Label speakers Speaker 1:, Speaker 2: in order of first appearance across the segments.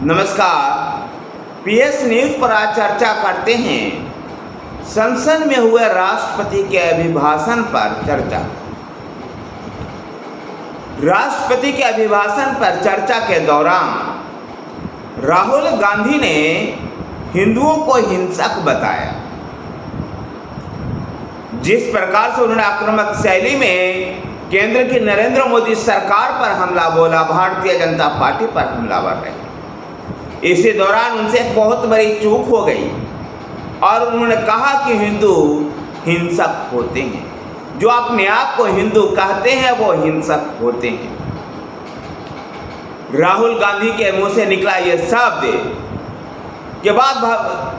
Speaker 1: नमस्कार। PS news पर आज चर्चा करते हैं संसद में हुए राष्ट्रपति के अभिभाषण पर चर्चा। राष्ट्रपति के अभिभाषण पर चर्चा के दौरान राहुल गांधी ने हिंदुओं को हिंसक बताया। जिस प्रकार से उन्होंने आक्रामक शैली में केंद्र की नरेंद्र मोदी सरकार पर हमला बोला, भारतीय जनता पार्टी पर हमलावर रहे। इसी दौरान उनसे एक बहुत बड़ी चूक हो गई और उन्होंने कहा कि हिंदू हिंसक होते हैं। जो अपने आप को हिंदू कहते हैं वो हिंसक होते हैं। राहुल गांधी के मुंह से निकला ये शब्द के बाद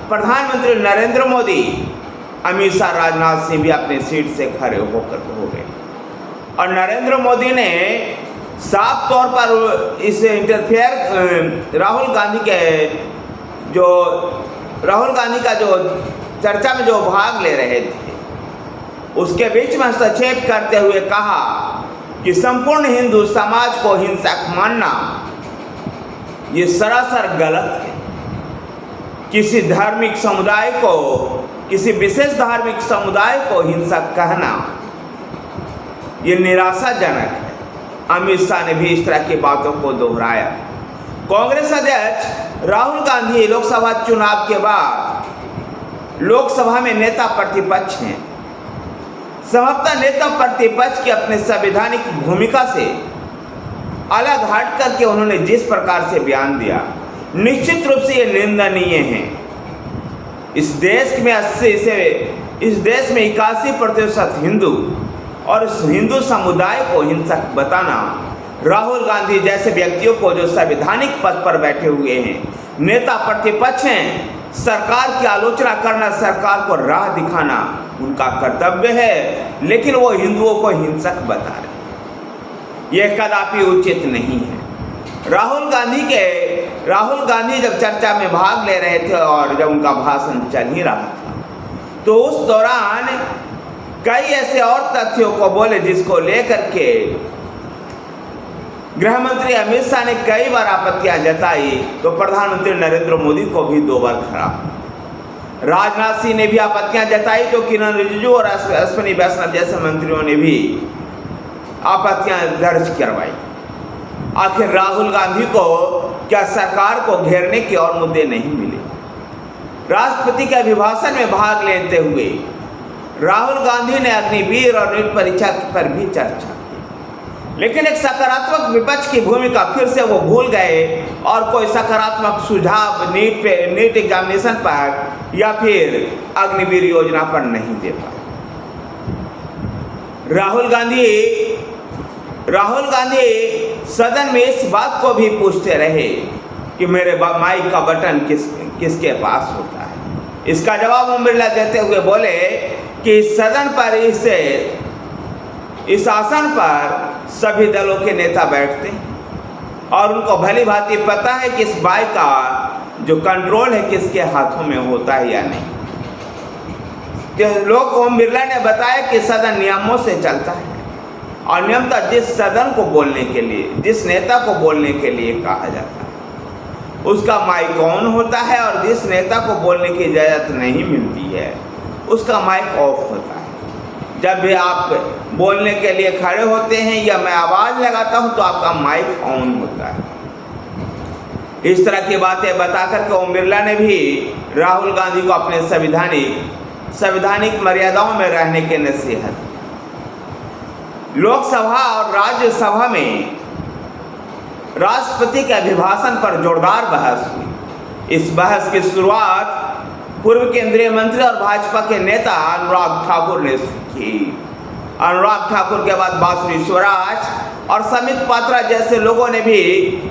Speaker 1: प्रधानमंत्री नरेंद्र मोदी, अमित शाह, राजनाथ सिंह भी अपने सीट से खड़े होकर हो गए और नरेंद्र मोदी ने साफ तौर पर इस राहुल गांधी का जो चर्चा में जो भाग ले रहे थे उसके बीच में हस्तक्षेप करते हुए कहा कि संपूर्ण हिंदू समाज को हिंसक मानना ये सरासर गलत है। किसी धार्मिक समुदाय को, किसी विशेष धार्मिक समुदाय को हिंसक कहना ये निराशाजनक है। अमित शाह ने भी इस तरह की बातों को दोहराया। कांग्रेस अध्यक्ष राहुल गांधी लोकसभा चुनाव के बाद लोकसभा में नेता प्रतिपक्ष हैं। संभवतः नेता प्रतिपक्ष की अपने संवैधानिक भूमिका से अलग हट करके उन्होंने जिस प्रकार से बयान दिया, निश्चित रूप से ये निंदनीय है। इस देश में 81% हिंदू और इस हिंदू समुदाय को हिंसक बताना, राहुल गांधी जैसे व्यक्तियों को जो संवैधानिक पद पर बैठे हुए हैं, नेता प्रतिपक्ष हैं, सरकार की आलोचना करना, सरकार को राह दिखाना उनका कर्तव्य है, लेकिन वो हिंदुओं को हिंसक बता रहे, यह कदापि उचित नहीं है। राहुल गांधी जब चर्चा में भाग ले रहे थे और जब उनका भाषण चल ही रहा था तो उस दौरान कई ऐसे और तथ्यों को बोले जिसको लेकर के गृह मंत्री अमित शाह ने कई बार आपत्तियां जताई तो प्रधानमंत्री नरेंद्र मोदी को भी 2 बार खड़ा। राजनाथ सिंह ने भी आपत्तियां जताई तो किरण रिजिजू और अश्विनी वैष्णव जैसे मंत्रियों ने भी आपत्तियां दर्ज करवाई। आखिर राहुल गांधी को क्या सरकार को घेरने के और मुद्दे नहीं मिले? राष्ट्रपति के अभिभाषण में भाग लेते हुए राहुल गांधी ने अग्निवीर और नीट परीक्षा पर भी चर्चा की, लेकिन एक सकारात्मक विपक्ष की भूमिका फिर से वो भूल गए और कोई सकारात्मक सुझाव नीट एग्जामिनेशन पर या फिर अग्निवीर योजना पर नहीं दे पाए। राहुल गांधी सदन में इस बात को भी पूछते रहे कि मेरे माइक का बटन किसके पास होता है। इसका जवाब ओम बिरला देते हुए बोले कि सदन पर इस आसन पर सभी दलों के नेता बैठते हैं और उनको भली भांति पता है कि इस बाइक का जो कंट्रोल है किसके हाथों में होता है या नहीं। तो लोग ओम बिरला ने बताया कि सदन नियमों से चलता है और नियमतः जिस नेता को बोलने के लिए कहा जाता है उसका माइक ऑन होता है और जिस नेता को बोलने की इजाज़त नहीं मिलती है उसका माइक ऑफ होता है। जब भी आप बोलने के लिए खड़े होते हैं या मैं आवाज़ लगाता हूं तो आपका माइक ऑन होता है। इस तरह की बातें बता करके ओम बिरला ने भी राहुल गांधी को अपने संवैधानिक मर्यादाओं में रहने की नसीहत। लोकसभा और राज्यसभा में राष्ट्रपति के अभिभाषण पर जोरदार बहस हुई। इस बहस की शुरुआत पूर्व केंद्रीय मंत्री और भाजपा के नेता अनुराग ठाकुर ने की। अनुराग ठाकुर के बाद बासुरी स्वराज और समित पात्रा जैसे लोगों ने भी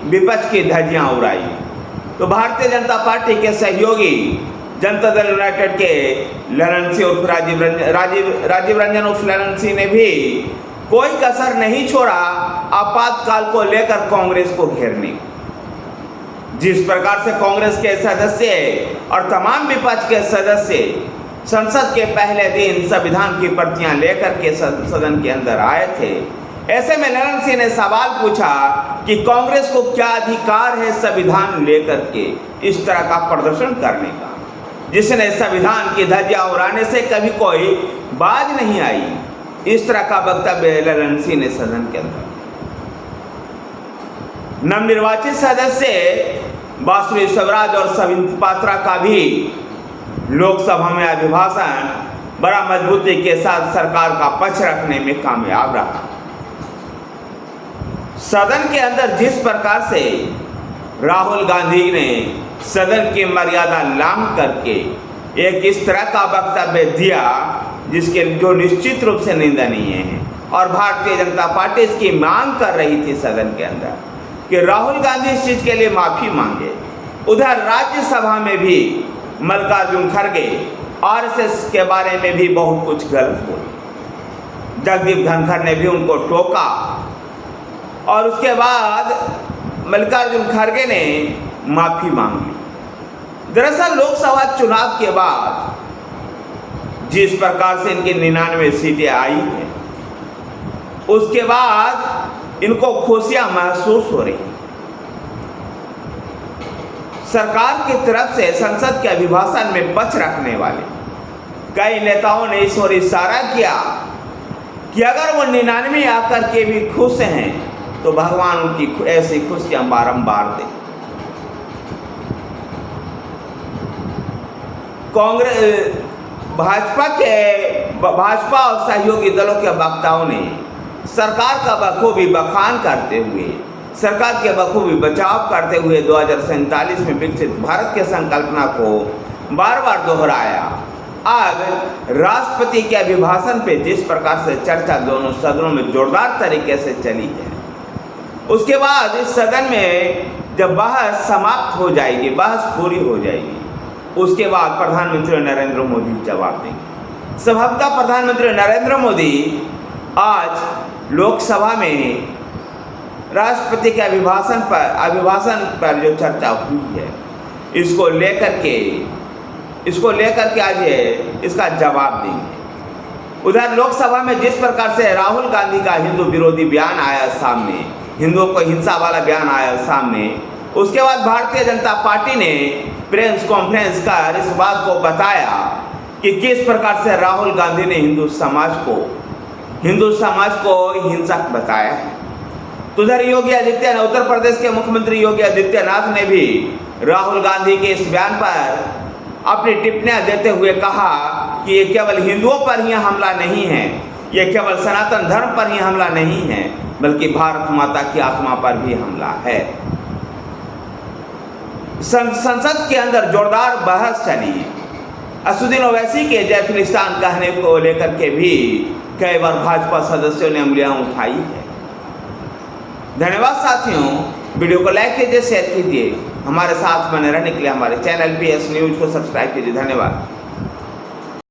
Speaker 1: विपक्ष की धज्जियां उड़ाई। तो भारतीय जनता पार्टी के सहयोगी जनता दल यूनाइटेड के ललन सिंह उर्फ राजीव रंजन उर्फ ललन सिंह ने भी कोई कसर नहीं छोड़ा आपातकाल को लेकर कांग्रेस को घेरने। जिस प्रकार से कांग्रेस के सदस्य और तमाम विपक्ष के सदस्य संसद के पहले दिन संविधान की प्रतियां लेकर के सदन के अंदर आए थे, ऐसे में ललन सिंह ने सवाल पूछा कि कांग्रेस को क्या अधिकार है संविधान लेकर के इस तरह का प्रदर्शन करने का, जिसने संविधान की धज्जियां उड़ाने से कभी कोई बाज नहीं आई। इस तरह का वक्तव्य ललन सिंह ने सदन के अंदर। नवनिर्वाचित सदस्य बासुरी स्वराज और सविता पात्रा का भी लोकसभा में अभिभाषण बड़ा मजबूती के साथ सरकार का पक्ष रखने में कामयाब रहा। सदन के अंदर जिस प्रकार से राहुल गांधी ने सदन की मर्यादा लांघ करके एक इस तरह का वक्तव्य दिया जिसके जो निश्चित रूप से निंदनीय है, और भारतीय जनता पार्टी इसकी मांग कर रही थी सदन के अंदर कि राहुल गांधी इस चीज के लिए माफी मांगे। उधर राज्यसभा में भी मल्लिकार्जुन खड़गे आरएसएस के बारे में भी बहुत कुछ गलत बोले। जगदीप धनखड़ ने भी उनको टोका और उसके बाद मल्लिकार्जुन खड़गे ने माफी मांग ली। दरअसल लोकसभा चुनाव के बाद जिस प्रकार से इनकी 99 सीटें आई हैं, उसके बाद इनको खुशियां महसूस हो रही। सरकार की तरफ से संसद के अभिभाषण में पक्ष रखने वाले कई नेताओं ने इस ओर इशारा किया कि अगर वो 99 आकर के भी खुश हैं तो भगवान उनकी ऐसी खुशियां बारंबार दें। कांग्रेस भाजपा और सहयोगी दलों के वक्ताओं ने सरकार का बखूबी बखान करते हुए, सरकार के बखूबी बचाव करते हुए 2047 में विकसित भारत के संकल्पना को बार बार दोहराया। अब राष्ट्रपति के अभिभाषण पे जिस प्रकार से चर्चा दोनों सदनों में जोरदार तरीके से चली है, उसके बाद इस सदन में जब बहस समाप्त हो जाएगी, बहस पूरी हो जाएगी, उसके बाद प्रधानमंत्री नरेंद्र मोदी जवाब देंगे। स्वभावतः प्रधानमंत्री नरेंद्र मोदी आज लोकसभा में राष्ट्रपति के अभिभाषण पर जो चर्चा हुई है, इसको लेकर के आज इसका जवाब देंगे। उधर लोकसभा में जिस प्रकार से राहुल गांधी का हिंदू विरोधी बयान आया सामने, हिंदुओं को हिंसा वाला बयान आया सामने, उसके बाद भारतीय जनता पार्टी ने प्रेस कॉन्फ्रेंस कर इस बात को बताया कि किस प्रकार से राहुल गांधी ने हिंदू समाज को हिंसक बताया है। तो उधर योगी आदित्यनाथ, उत्तर प्रदेश के मुख्यमंत्री योगी आदित्यनाथ ने भी राहुल गांधी के इस बयान पर अपनी टिप्पणियां देते हुए कहा कि ये केवल हिंदुओं पर ही हमला नहीं है, ये केवल सनातन धर्म पर ही हमला नहीं है, बल्कि भारत माता की आत्मा पर भी हमला है। संसद के अंदर जोरदार बहस चली। असुद्दीन ओवैसी के जय फिलिस्तीन कहने को लेकर के भी कई बार भाजपा सदस्यों ने उंगलियां उठाई है। धन्यवाद साथियों, वीडियो को लाइक कीजिए, शेयर कीजिए। हमारे साथ बने रहने के लिए हमारे चैनल PS न्यूज को सब्सक्राइब कीजिए। धन्यवाद।